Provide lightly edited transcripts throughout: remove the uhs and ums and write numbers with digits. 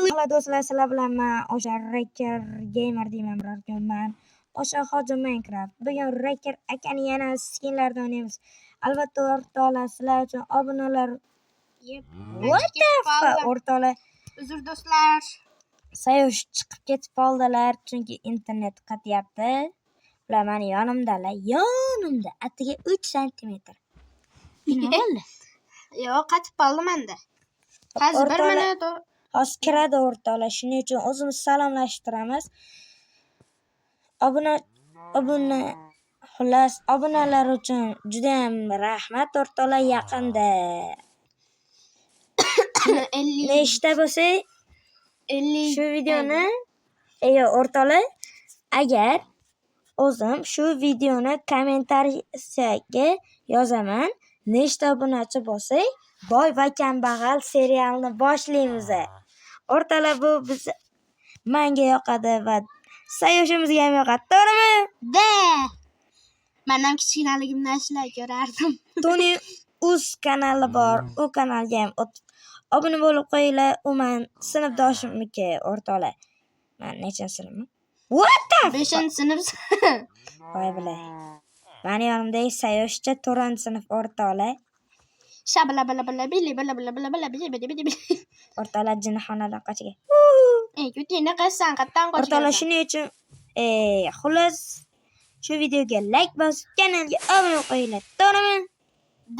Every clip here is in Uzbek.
Halo do'stlar, sizlar bilan men o'sha Raker Gamer deyman birodarman. O'sha Hoji Minecraft. Bugun Raker akani yana skinlarda o'ynaymiz. Albatta o'rtoqlar, sizlar uchun obunalar What the fuck o'rtoqlar. Uzr do'stlar. Sayosh chiqib ketib qoldilar chunki internet qatyapti. Ular meni yonimdalar. Yonimda atiga 3 sm. Nima bo'ldi? Yo'q, qatib qoldi menda. Hozir 1 minut. Hozir kiradi o'rtoqlar. Shuning uchun o'zimiz salomlashtiramiz. Xullas, obunalar uchun juda ham rahmat o'rtoqlar. Yaqinda 50 nechta bo'lsa 50 shu videoni o'rtoqlar, agar o'zim shu videoni kommentariyaga yozaman, nechta obunachi bo'lsa boy va kambag'al serialni boshlaymiz. O'rtoqlar, bu biz menga yoqadi va Sayoshimizga ham yoqadi, to'g'rimi? Da. Men ham kichkinaligimdan ishlab ko'rardim. Tony Uz kanali bor. U kanalga ham obuna bo'lib qo'yinglar. U men sinfdoshimniki o'rtoqlar. Men nechanchi sinfman? What the? 5-sinf. Voy bilay. Meni yonimdagi Sayoshcha 4-sinf o'rtoqlar. Shabala bala bala bili bala bala bala bala bili bili bili. O'rtoqlar jinxonadan qochgan. Kutini qilsan, qatdan qochgan. O'rtoqlar, shuning uchun xullas shu videoga like bosib, kanalga obuna qo'yinglar, to'g'rimi?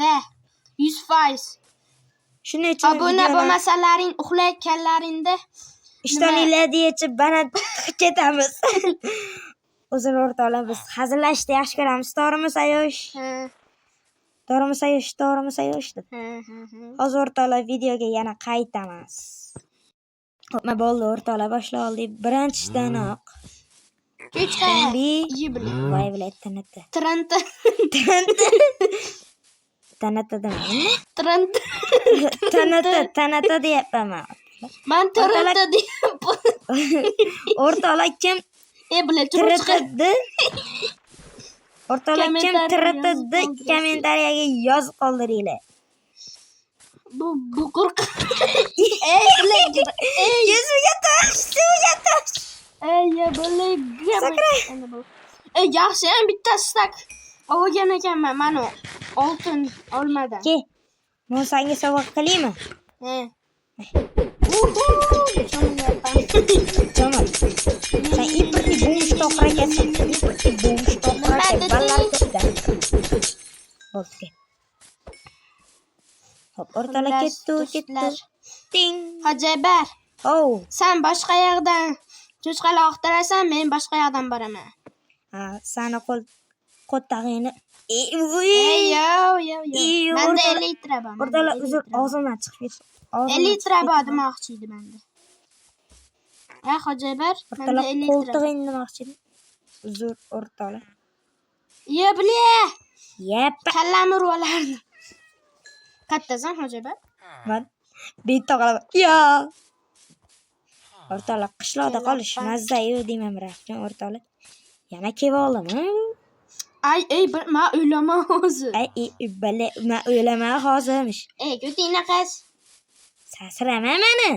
Da. 100%. Shuning uchun obuna bo'lmasalaring uxlayotganlaringda ishtoninglar deyichi bana ketamiz. Uzr o'rtoqlar, biz hazillashni yaxshi ko'ramiz, to'g'rimi Sayosh? To'g'rimi Sayosh? To'g'rimi Sayosh? Hozir o'rtoqlar videoga yana qaytamiz. Xo'p, bo'ldi o'rtoqlar, boshlab oldik. Birinchidanoq voy bilay, tanata. Tanata demaymi? Tanata deyapman men. Men tanata deyapman. O'rtoqlar, kim tiritdi? O'rtoqlar, kim tiritdi? Kommentariyaga yozib qoldiringlar. Bu qo'rq. Yuziga tosh. Yaxshi ham bitta stak olgan ekanman mana oltin olmadan. Ke. Men senga sovg'a qilaymi? Tamam. Sen ipirni bo'mshtoq rakasan. Ballar ko'pdan. Bo'ldi. Hop, o'rtalar ketdi. Ting. Hojibar. Sen boshqa yoqdan cho'chqalar oqtirasan, men boshqa yoqdan boraman. Seni qo'ttag'ini. Menda 50 litra bor. O'rtalar, uzr, og'zimdan chiqib ketdi. 50 litra bor demoqchi edi menda. Hojibar, menda 50 litra. Qo'ltig'ingni demoqchi edim. Uzr o'rtalar. Yep. Kallamni urib olardim. Kattasan Hojibar? Men bitta qolaman. Yo. O'rtoqlar, qishloqda qolish mazza-yu deyman rahmat o'rtoqlar. Yana kelib olaman. Men o'ylaman hozir. Bale, men o'ylaman hozirmish. Kutingni qaz. Sasirama meni.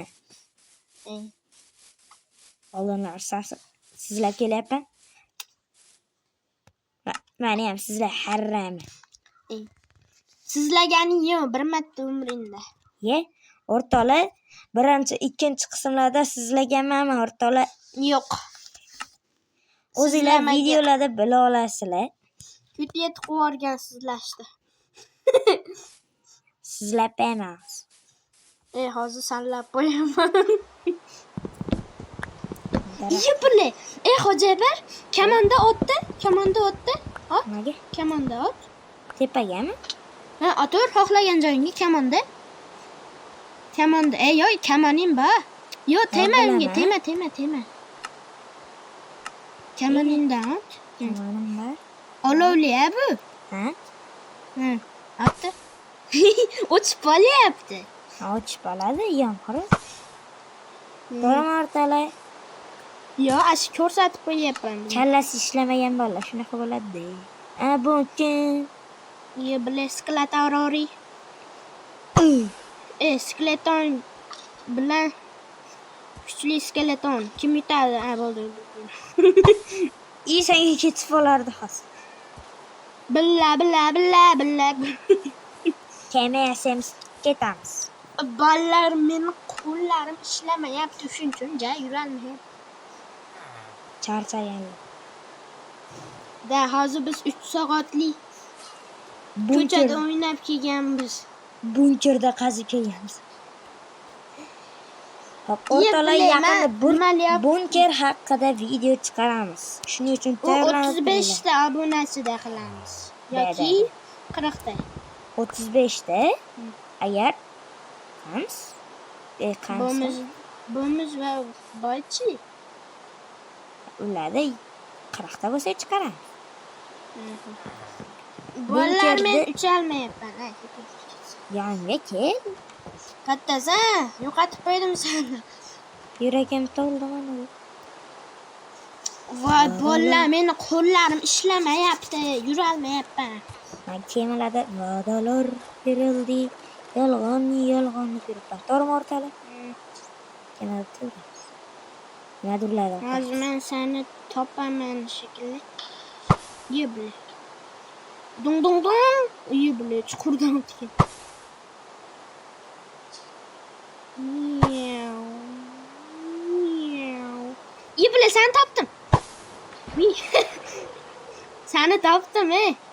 Oldinlar sasir. Sizlar kelyapman. Meni ham sizlar harrami. Sizlaganing yo'q, bir marta umringda. O'rtoqlar, birinchi, ikkinchi qismlarda sizlaganman o'rtoqlar. Yo'q. O'zinglar videolarda bila olasizlar. Kutiga tiqib yuborgan sizlashdi. Sizlab emas. Hozir sanlab qo'yaman. Yipli. Hojibar, kamonda otdi. Ot. Nimaga? Kamonda ot. Tepagami? Otur, xohlagan joyingga kamonda. Yo'q, kamoning bor. Yo'q, tema unga, tema. Kamoningdan ot. Kamonim bor. Olovli-a bu? Otdi. O'chib qolyapti. O'chib qoladi, yomg'ir. To'g'rimi o'rtoqlar? Yo'q, ashi ko'rsatib qo'yapman. Kallasi ishlamagan bolalar shunaqa bo'ladi-da. Bu kim? Bilay, skeletorori. skeleton bilan Kuchli skeleton. Kim yutadi? Ha, bo'ldi. İyi senga ketib olardi hozir. Billa. Kelmayasamiz, ketamiz. Bolalar, meni qo'llarim ishlamayapti, shuning uchun yurolmayapti. Charchaganlar. Da hozir biz 3 soatlik ko'chada o'ynab kelganmiz. Bunkerda qazib kelganmiz. Hop, o'rtalar yaqinda bunker haqida video chiqaramiz. Shuning uchun tayyorlanib 35 ta obunachida qilamiz. Yoki 40 ta. 35 ta. Agar Bo'miz va boychi. Ularda 40 ta bo'lsa chiqaramiz. Bolalar, men ucholmayapman. Yanga kel. Kattasa, yo'qotib qo'ydim seni. Yuragim to'ldi mana. Voy, bolalar, meni qo'llarim ishlamayapti, yurolmayapman. Men kemalarda va'dalar berildi. Yolg'onni yuribman. To'g'rimi o'rtalar? Kemada turamiz. Nima hozir men seni topaman shekilli. Yebli. Dung. Yebli, chuqurdan o'tgan. Yebli, sen topdim. Seni topdim,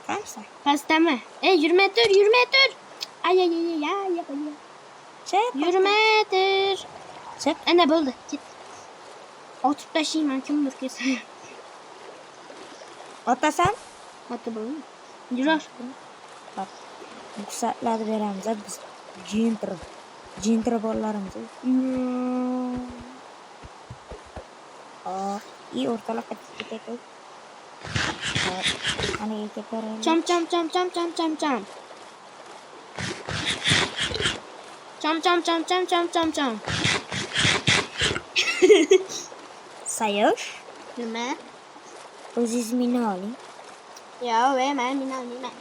Qancha? Pastami? Yurmay tur. Ay. Yurmay tur. Chiq. Ana bo'ldi. Ket. Otib tashlayman, kimdir kelsa. Otasan? Ota bo'ldi. Yurar. Hop. Ruxsatlarni beramiz biz. Jintro bolalarimiz. İyi o'rtalar ketdi. Ana ketib. Cham. Cham. Sayosh. Nima? O'zingiz meni oling. Yo'q, men olmayman.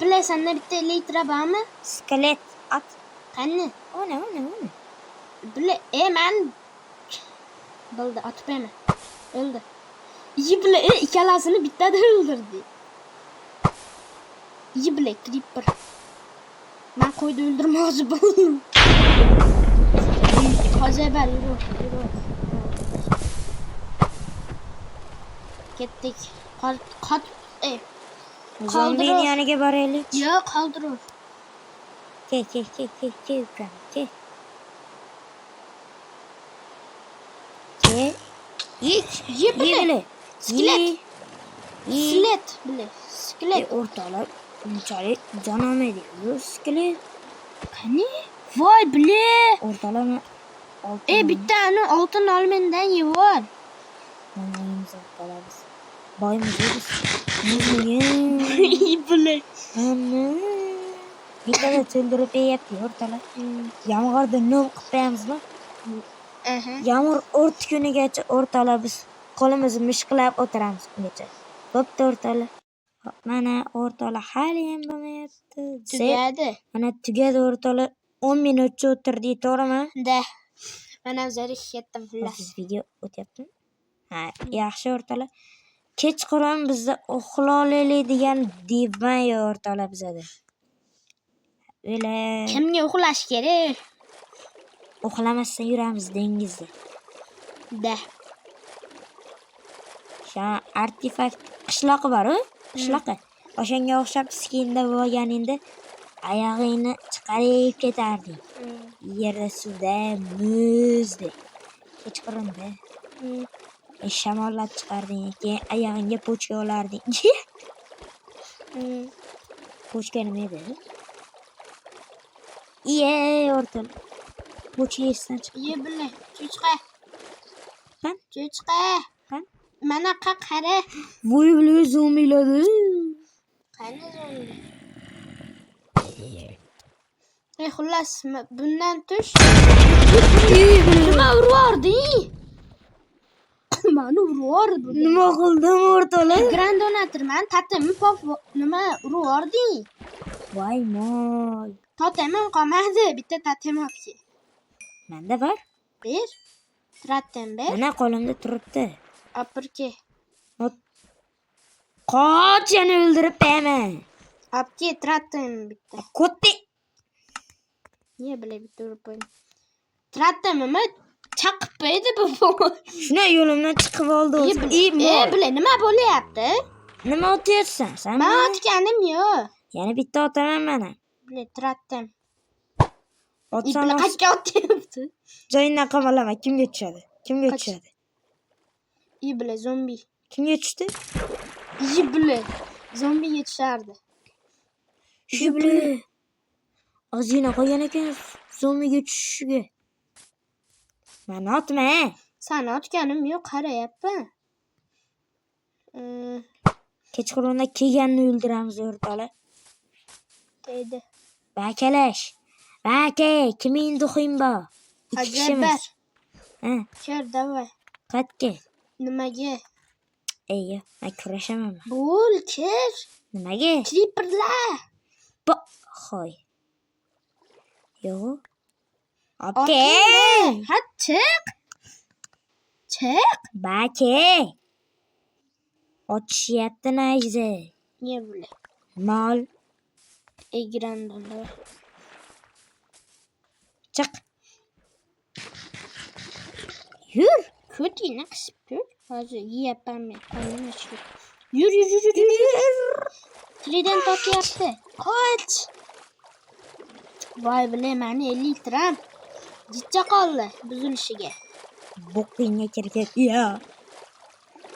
Bilasan, bitta litra bormi? Skelet at. Qani? Ona. Men bo'ldi, otib qo'yaman. O'ldi. Ikkalasini bittada o'ldirdi. Creeper. Men qo'ydi o'ldirmoqchi bo'ldim. Hozir yur. Ketdik. Zombining yoniga boraylik. Yo'q, qoldirur. Ke. Yebili. Skelet. O'rtalar unchalik jon olmaydi. Skelet. Qani? Voy, bile. O'rtalarni bittani oltin olmendan yevor. Mana o'rtalamiz. Boymiz biz. Bile. Ana. Bittaga to'ldirib yeyapti o'rtalar. Yomg'irda nov qilib qo'yamizmi? Yomg'ir o'rt kunigacha o'rtalar biz qo'limizni mishqilab o'tiramiz ungacha. Bo'pti o'rtalar. Mana o'rtalar hali ham bo'lmayapti. Tugadi. Mana tugadi o'rtalar. 10 minutcha o'tirdik, to'g'rimi? Da. Mana zarish ketdim xullas. Video o'tyaptimi? Ha, yaxshi o'rtalar. Kechqurun bizda uxlolaylik degan devan o'rtalar bizada. O'la. Kimga uxlash kerak? Uxlamasdan yuramiz dengizda. Da. Sha artefakt qishloqi bor-ku, qishloqi. O'shanga o'xshab skinda bo'lganingda oyog'ingni chiqarib ketarding. Yerda suvda muzda. Kechqurunda. Shamollab chiqarding, keyin oyog'ingga pochka olarding. Pochka nima edi? O'rtal. Pochka esdan chiqdi. Bile. Cho'chqa. Qan? Mana qara. Voy bile zombiladi. Qani zombi? Xullas, bundan tush. Nima urardi? Mani urardi. Nima qildim o'rtalar? Grandonatorman, tatim pop nima urardi? Voy moy. Totemim qolmadi, bitta totem olib. Menda bor. Ber. Trattenberg. Mana qo'limda turibdi. Apurke. Qoch, yana o'ldirib berman. Apke Tratten bitta. Ko'tti. Niye böyle bitta urib qo'ydim? Trattenmi? Chaqib qo'ydi bu. Shuna yo'limdan chiqib oldi o'zi. Bile nima bo'lyapti? Nima o'tyapsan sen? Men otganim yo'q. Yana bitta otaman mana. Bile Tratten. Otsam Qachga otyapti? joyingdan qamalama. Kimga tushadi? Kimga tushadi? Bile zombi. Kimga tushdi? Bile zombiga tushardi. Bile. Ozgina qolgan ekan zombiga tushishiga. Men otma. Sen otganim yo'q, qarayapman. Kechqurunda kelganni o'ldiramiz o'rtoqlar. Deydi. Bakalash. Baka, kiming duxing bor? Ajabbar. Ha, Ker davay. qayerga? Nimaga? Ey, men kurashaman. Bo'l, ker. Nimaga? Creeperlar. Xo'y. Yo'q. Okey. Ha, chiq. Chiq. Baka. Ochishyapti nayzi. Niye böyle? Mol. Egrandan da. Chiq. Yur. Kötü ne kısıptı? Hazır yiyemem ben. Kanım açıyor. Yür. Triden tatlı yaptı. Kaç. Vay bile beni 50 litrem. Ciddi kaldı buzuluşuga. Boqingga kirib ya.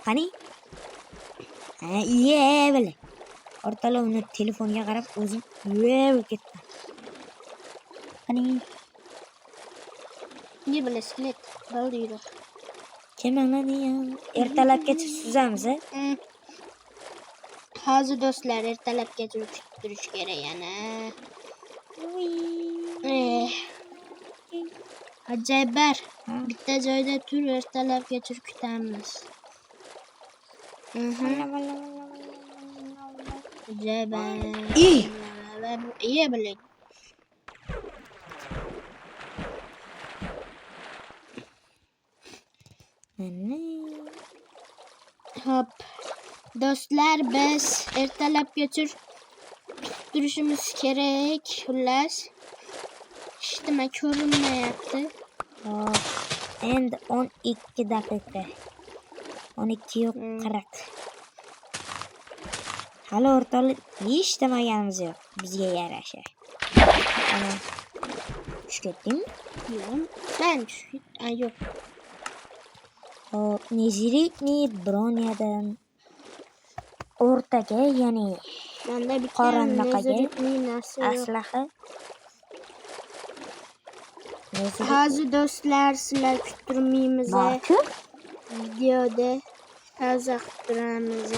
Qani? Ha, iya bile. O'rtalar uni telefonga qarab o'zim bo'lib ketdim. Qani? Ne böyle skelet dalıyor. Kemalani ya. Ertalabgacha suzamiz, ha? Hazır dostlar ertalabgacha tuttirish kerak yana. Acayiplar. Bitta joyda tur ertalabgacha kutamiz. Acayip. İyi böyle. Hop. Dostlar biz ertalabgacha turishimiz kerak. Xullas. İşte men ko'rinmayapti. Endi 12 daqiqa. 12 yo'q 40. Hali o'rtoqlar hech demaganimiz yo'q bizga yarasha. Ana. Tushib ketdingmi? Yo'q. Ben tushib. Yo'q. Hop, nezirikni bronyadan o'rtaga, ya'ni Menda bir qorindiqaga narsa yo'q. aslaha. Hazır dostlar sizlar kuttirmaymiz. Videoda taza kuttiramiz.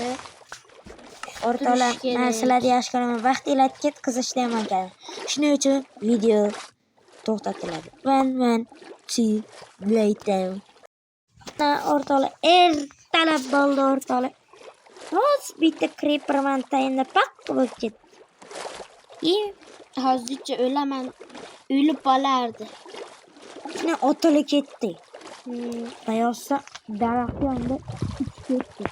O'rtoqlar, men sizlarga yaxshi ko'raman. Vaqtinglar ketkazishdi ham ekan. Shuning uchun video to'xtatiladi. 1 2 later. O'rtoqlar, ertalab bo'ldi o'rtoqlar. Hozir bitta creeperman tayinda pak bo'lib ketdi. Hozircha o'laman. O'lib qolardi. Shuni otilib ketdi. Qayoqsa daraxt yonida ketdi.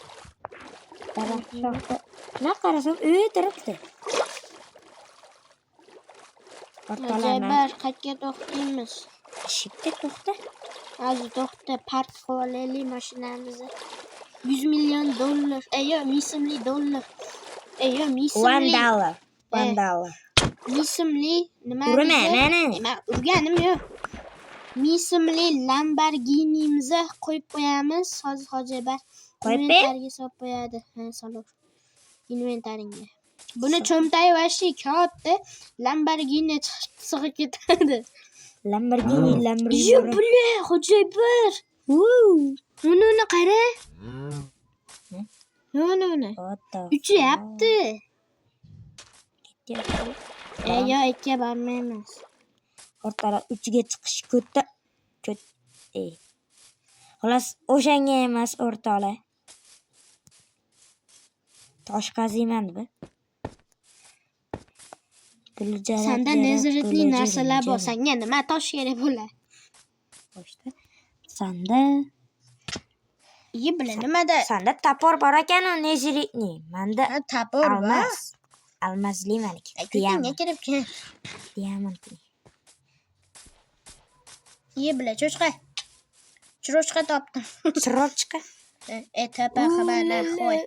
Daraxt shoxda. Na qarasam o'tiribdi. Acayiplar qayerga to'xtaymiz? Eshikka to'xta. Hozir to'xta, park qilaylik mashinamizni. 100 million dollar. Yo'q, misimli dollar. Yo'q, misimli. $1. Misimli nima? Urma meni. Men urganim yo'q. Misimli Lamborghini'mizni qo'yib qo'yamiz. Hozir hojibar inventariga solib qo'yadi. Ha, solib. Inventaringga. Buni cho'mtayi vashi katta Lamborghini sig'ib ketadi. Lamborghini. Yo'q, bule, hojibar. Uni qara. Uni. Uchyapti. Yo'q, ikkiga bormaymiz. O'rtalar 3ga chiqish ko'ta. Xolos, o'shanga emas o'rtoqlar. Tosh qaziyman-da. Sanda neziritli narsalar bor. Senga nima tosh kerak bo'ladi? Boshda Sanda iyi bile nimada? sanda tapor bor ekan-u, nezritni. Menda Tapor bor. Almasli meniki. Kutingga kirib kel. Diamantli. İyi bile cho'chqa. Chirochqa topdim. Chirochqa. Tapa xabarlar qo'y.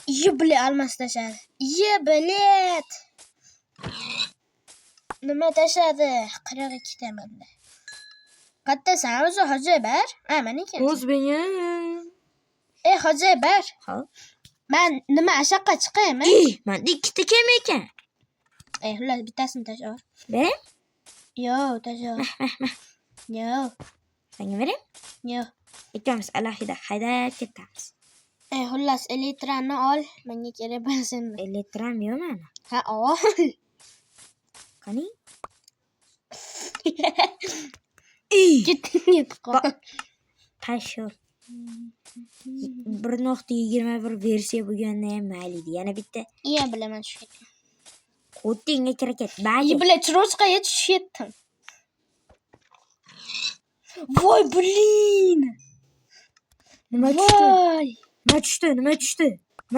İyi bile almas tashadi. İyi bilet. Nima tashadi? 42 ta menda. Qattasan o'zi Hojibar? Meniki. O'zbekam. Hojibar. Ha. Men nima ashaqqa chiqaymi? Menda ikkita kem ekan. Xullas bittasini tashlab. Beray? Yo'q, tashlab. Yo'q. Senga beray? Yo'q. Ikkamiz alohida haydab ketamiz. Xullas elektrani ol, menga kerak bo'lsin. Elektram yo'q mana. Ha, ol. Qani? Ketding Tasho. 1.21 versiya bo'lganda ham mayli. Yana bitta. Iya bilaman tushib ketdim. Ko'tingga kiraket. Iya bilan chirochqaga tushib ketdim. Voy, blin. Nima tushdi? Voy. Nima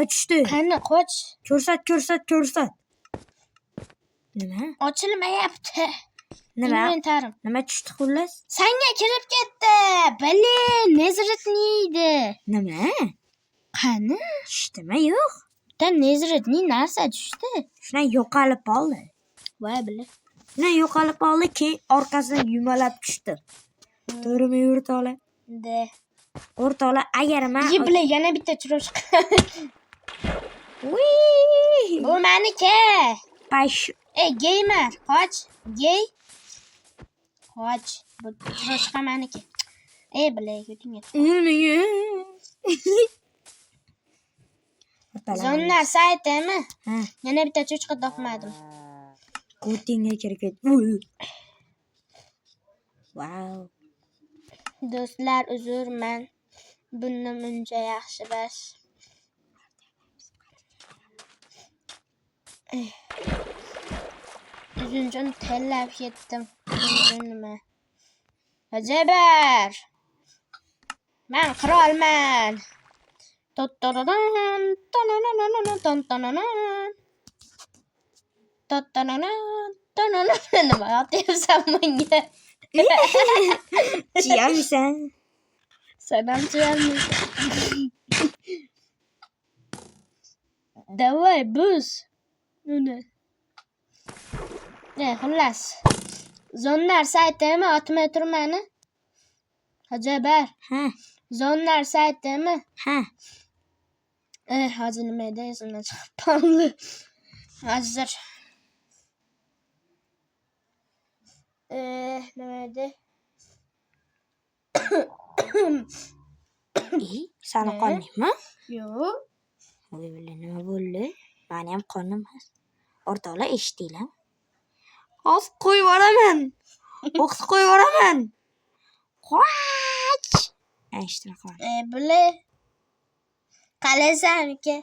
tushdi? Qani qoch. Ko'rsat. Nima? Ochilmayapti. Nima? Inventarim. Nima tushdi xullas? Senga kirib ketdi. Blin, nezritni yeydi. Nima? Qani? Tushdimi yo'q? Bitta nezritni narsa tushdi. Shundan yo'qolib qoldi. Voy bilan. Shundan yo'qolib qoldi, keyin orqasidan yumalab tushdi. To'g'rimi o'rtoqlar? De. O'rtoqlar, agar men Iyi bilan yana bitta chirochqa. Uy! Bu meniki. Pash. Gamer, qoch. Gay. Qoch. Bu chirochqa meniki. Bilan ko'tingga. Zonlar saytimi? Ha. Yana bitta cho'chqa topmadim. Ko'tingga kiraket. Wow. Do'stlar, uzrman. Bundan uncha yaxshi bas. Uzunjon tellab ketdim. Nima? Hojibar. Men qirolman. Tottaradan, tanananan, tantananan. Tattananan, tananan. Nima aytyapsan menga? Chiyamisan? Sanam chiyamisan. Давай, buz. Uni. Xullas. Zonlar saytimi otmay turmani? Hojibar. Ha. Zonlar saytimi? Ha. Hozir nima edi? Esimdan chiqib qoldi. Hozir. Nima edi? Sana qonlimi? Yo'q. Voy bilan nima bo'ldi? Meni ham qonim. O'rtoqlar eshitdinglar? O'q qo'yib yuboraman. Qoch! Eshitdim. Bule. Qalasan aka.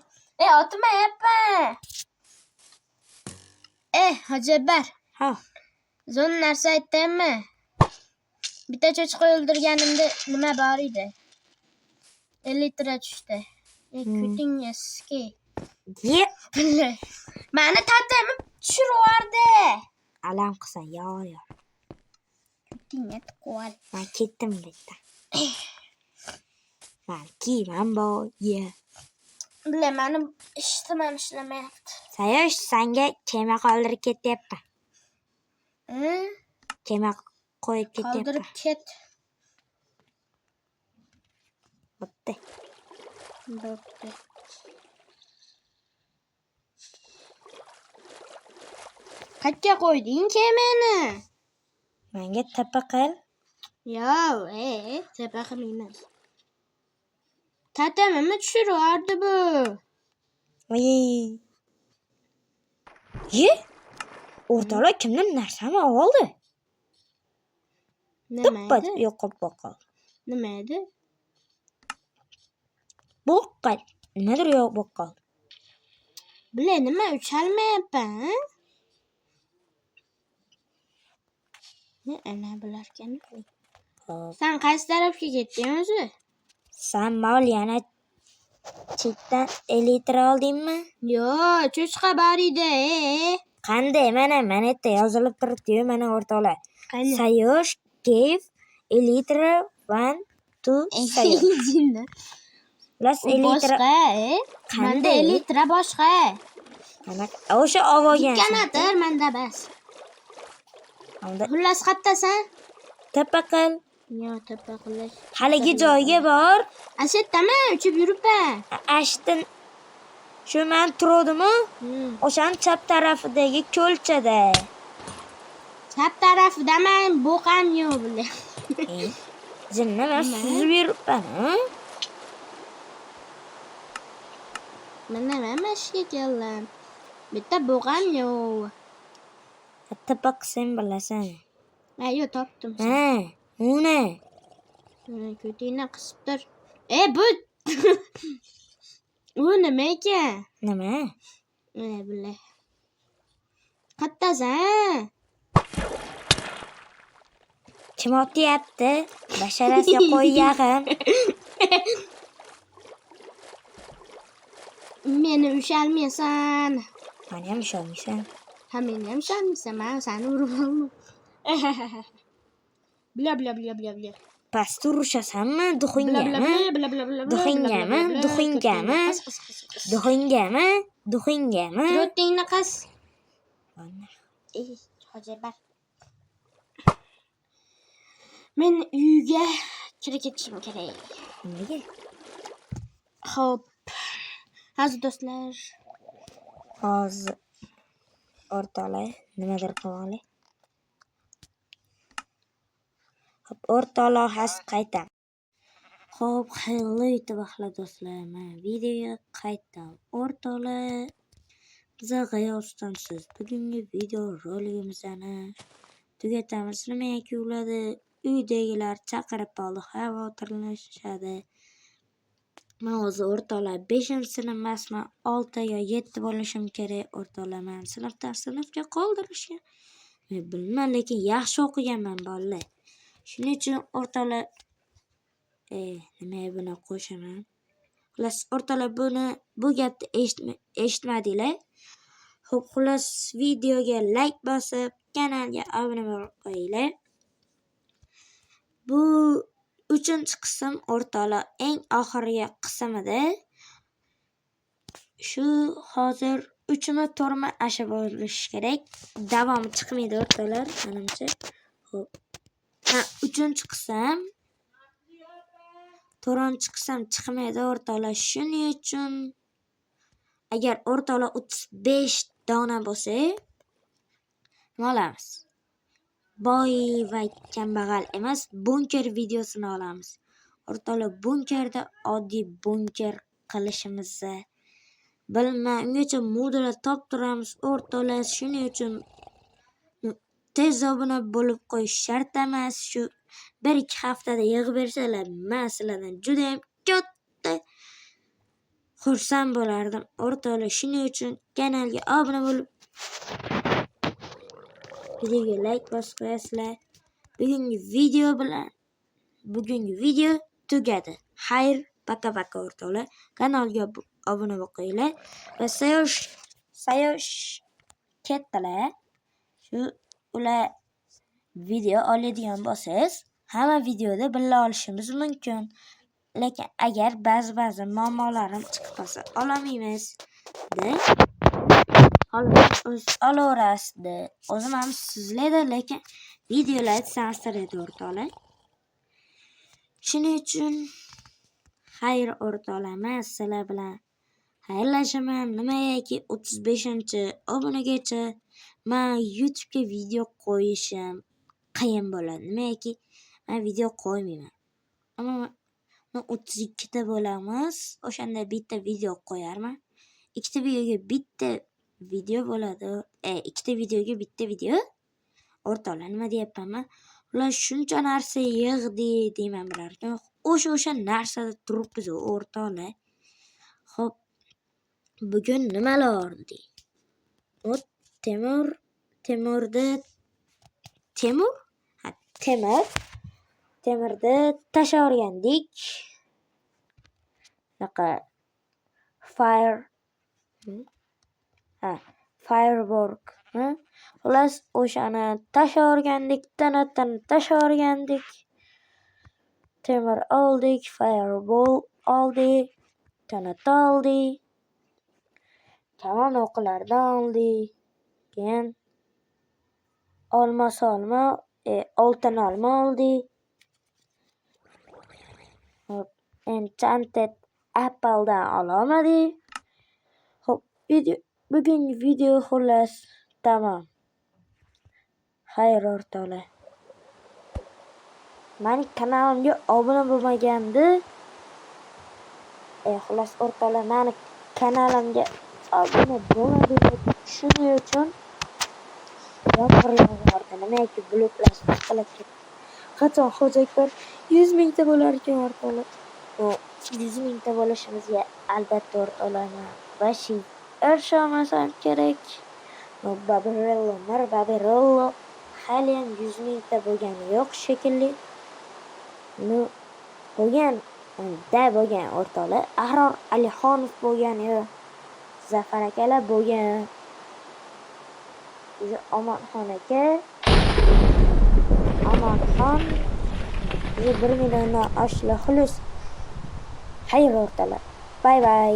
Otmayapman. Hojibar. Ha. Zonlar saytimi? Bitta cho'chqa o'ldirganimda nima bor edi? 50 lira tushdi. Kutingiski. Ye. Meni tatimni tushirvardi. Alam qilsan, yor. Kutingga tiqol. Men ketdim bitta. Men kiyman bu. Ye. Bilaman, ishtimam ishlamayapti. Sayosh, senga kema qoldirib ketyapman. Kema qo'yib ketyapman. Qoldirib ket. Bo'pti. Qayerga qo'yding kemani? Menga tepa qil. Yo'q, tepa qilmayman. Tatamni tushirardi bu. Voy. Ye. O'rtoqlar kimdir narsani oldi. Nima edi? Yo'qib boqol. Nima edi? Boqqal. Nimadir yo'q boqqal. Bile nima uchalmayapman? Ne ana bularkan? Hop. Sen qaysi tarafga ketding o'zi? Sen moliyani chetdan elitira oldingmi? Yo'q, cho'chqa bor edi. Qanday? Mana yerda yozilib turibdi-yu, mana o'rtoqlar. Qani? Sayosh Cave elitira 1 2 Sayosh. Plus elitira Boshqa, qanday? Menda elitra boshqa. O'sha ovogan. Ikkanadir menda bas. Unda Xullas qayerdasan? tapa qil. Yo'q, to'pa qilish. Haligi joyga bor. Asetdami? Uchib yuribman. Ashtin shu men turdim-u, o'shaning chap tarafidagi ko'lchada. Chap tarafida men bo'qam yo'q bile. Jinni men suzib yuribman. Mana men mashga keldim. Bitta bo'qam yo'q. Tapa qilsang bilasan. Yo'q, topdim. Uni. Ko'tingni qisib tur. Bu u nima ekan? Nima? Bilay. Qayerdasan? Kim otyapti? Basharasiga qo'yyag'im. Meni ushalmaysan. Meni ham ushalmaysan. Ha, meni ham ushalmaysan. Men seni urib oldim. Bla. Pastda urushasanmi? Duxingami? Duxingami? Trotingni qas. Hojibar. Men uyga kirib ketishim kerak. Nega? Xo'p. Hozir do'stlar. Hozir o'rtoqlar nimadir qilmoqli. Xo'p, o'rtoqlar hozir qaytam. Xo'p, xayrli sabahlar do'stlar. Men videoga qaytdim. O'rtoqlar, qayerdansizsiz? Bugungi video roligimizni tugatamiz. Nimaga uladi? Uydagilar chaqirib qoldi, xavotirlanishadi. Men o'zi o'rtoqlar 5-sinf emasman, 6 yo 7 bo'lishim kerak. O'rtoqlar meni sinfdan sinfga qoldirishgan. Men bilmayman, lekin yaxshi o'qiganman bolalar. Shuning uchun o'rtoqlar nima buni qo'shaman. Xullas o'rtoqlar bu gapni eshitmadinglar. Xo'p, xullas videoga like bosib, kanalga obuna bo'lib qo'yinglar. Bu 3-qism o'rtoqlar, eng oxirgi qismida shu hozir 3-4 asha bo'lishi kerak. Davomi chiqmaydi o'rtoqlar, menimcha. Xo'p. 3-qism 4-qism chiqmaydi o'rtoqlar. Shuning uchun agar o'rtoqlar 35 dona bo'lsa, nima olamiz? Boy va kambag'al emas, bunker videosini olamiz. O'rtoqlar, bunkerda oddiy bunker qilishimizni bilmay, ungacha modullar toptiramiz o'rtoqlar. Shuning uchun tez obuna bo'lib qo'yish shart emas. Shu 1-2 haftada yig'ib bersalar, men sizlardan juda ham katta xursand bo'lardim o'rtoqlar. Shuning uchun kanalga obuna bo'lib, videoga like bosib qo'yasizlar. Bugungi video tugadi. Xayr, paka o'rtoqlar. Kanalga obuna bo'linglar va sayosh kattalar. Shu ular video oladigan bo'lsangiz, hamma videoda billa olishimiz mumkin. Lekin agar ba'zi muammolarim chiqib qolsa, olmaymiz. Olaverasizda. O'zim ham sizlarda, lekin videolar sansiraydi o'rtoqlar. Shuning uchun xayr o'rtoqlar, men sizlar bilan xayrlashaman. Nimaiki 35-obunagacha men YouTube'ga video qo'yishim qiyin bo'ladi. Nimaiki men video qo'ymayman. Ammo 32 ta bo'lamiz. O'shanda bitta video qo'yarman. 2 ta videoga bitta video bo'ladi. 2 ta videoga bitta video. O'rtoqlar, nima deyapman? Ular shuncha narsa yig'di deyman bularga. O'sha narsada turibmiz o'rtoqlar. Xo'p, bugun nimalar oldi? Temur temirni tashavergandik. Bunaqa firework. Xullas, o'shani tashavergandik, tashavergandik. Temir oldik, fireball oldik, tanata oldik. Tamam, o'qlardan oldik. Keyin oltin olma oldik. Enchanted apple'dan ololmadik. Xo'p, bugungi video xullas tamam. Xayr o'rtoqlar. Meni kanalimga obuna bo'lmagandi. Xullas o'rtoqlar, meni kanalimga obuna bo'ladi deb shuning uchun yomg'ir yog'ardi. Nimaiki bulutlar qilib ketdi. Qachon Xo'jakbar 100 mingta bo'lar ekan o'rtoqlar. 100 mingta bo'lishimizga albatta o'rtoqlar vashi erishmasam kerak. Babirello hali ham 100 mingta bo'lgani yo'q shekilli. Bo'lgan o'rtoqlar. Ahror Alixonov bo'lgan yo'q. Zafar akalar bo'lgan. Omonxon aka. Omonxon 1 milliondan oshli xulus. Xayr o'rtoqlar. Bay bay.